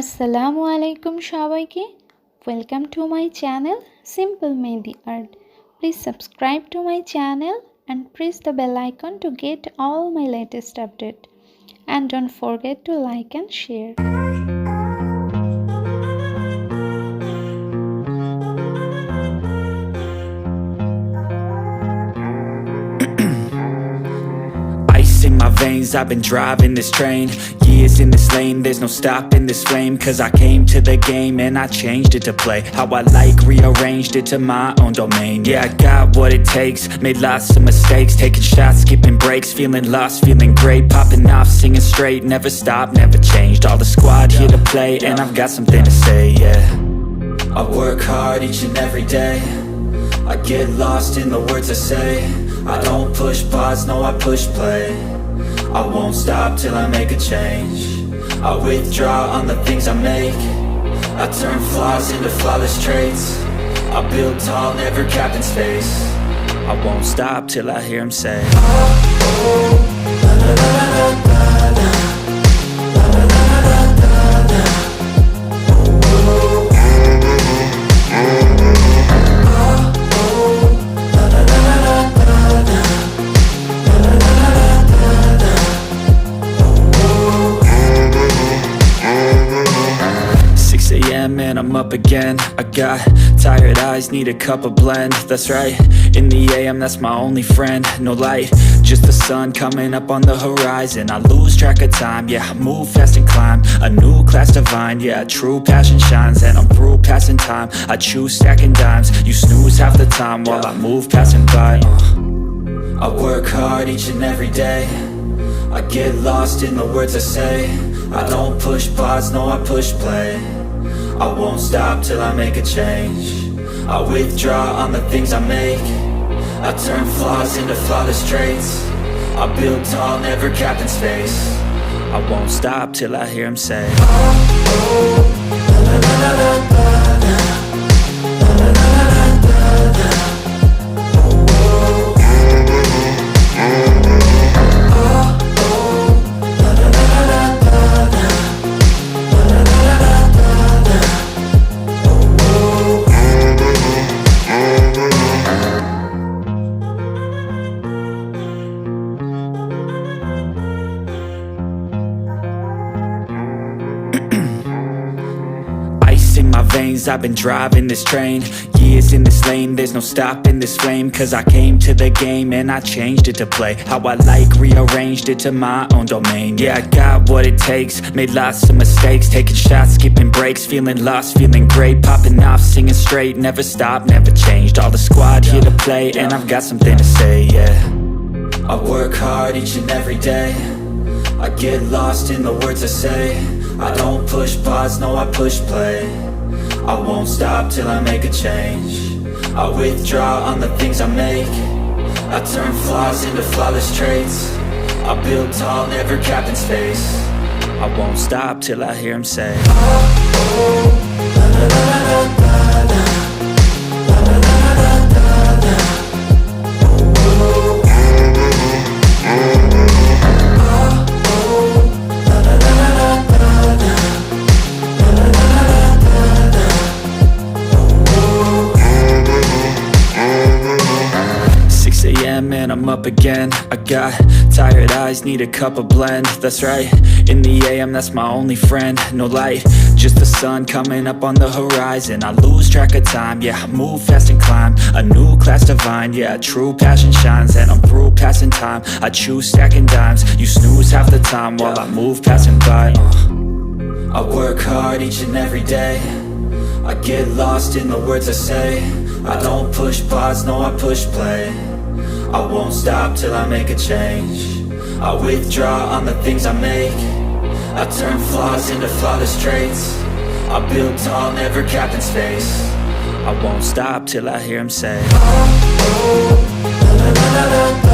আসসালামু আলাইকুম সবাইকে। Welcome to my channel simple mehendi art. Please subscribe to my channel and press the bell icon to get all my latest update, and don't forget to like and share. Ice in my veins, I've been driving this train. Years in this lane, there's no stopping this flame. Cause I came to the game and I changed it to play how I like, rearranged it to my own domain. Yeah, I got what it takes, made lots of mistakes, taking shots, skipping breaks, feeling lost, feeling great, popping off, singing straight, never stopped, never changed. All the squad here to play and I've got something to say, yeah. I work hard each and every day, I get lost in the words I say. I don't push pause, no I push play. I won't stop till I make a change. I withdraw on the things I make. I turn flaws into flawless traits. I build tall, never capped in space. I won't stop till I hear him say, oh, oh, la la la la la la, la la la la la la, oh, oh. And I'm up again. I got tired eyes, need a cup of blend. That's right, in the AM, that's my only friend. No light, just the sun coming up on the horizon. I lose track of time, yeah, I move fast and climb a new class divine, yeah, true passion shines. And I'm through passing time, I choose stacking dimes. You snooze half the time while I move passing by. I work hard each and every day, I get lost in the words I say. I don't push pause, no I push play. I won't stop till I make a change. I withdraw on the things I make. I turn flaws into flawless traits. I build tall, never capped in space. I won't stop till I hear him say, oh, oh, la la la la la la, la la la la la la, oh, oh. In my veins, I've been driving this train. Years in this lane, there's no stopping this flame. Cause I came to the game and I changed it to play how I like, rearranged it to my own domain. Yeah, I got what it takes, made lots of mistakes, taking shots, skipping breaks, feeling lost, feeling great, popping off, singing straight, never stopped, never changed. All the squad here to play and I've got something to say, yeah. I work hard each and every day, I get lost in the words I say. I don't push pause, no I push play. I won't stop till I make a change. I withdraw on the things I make. I turn flaws into flawless traits. I build tall, never capped in space. I won't stop till I hear him say, oh, oh, la la la la la la, la la la la la la, oh, oh. And I'm up again. I got tired eyes, need a cup of blend. That's right, in the AM, that's my only friend. No light, just the sun coming up on the horizon. I lose track of time, yeah, I move fast and climb a new class divine, yeah, true passion shines. And I'm through passing time, I choose stacking dimes. You snooze half the time while I move passing by. I work hard each and every day, I get lost in the words I say. I don't push pause, no I push play. I won't stop till I make a change. I withdraw on the things I make. I turn flaws into flawless traits. I build tall, never capped in space. I won't stop till I hear him say, oh, oh, la la la la la.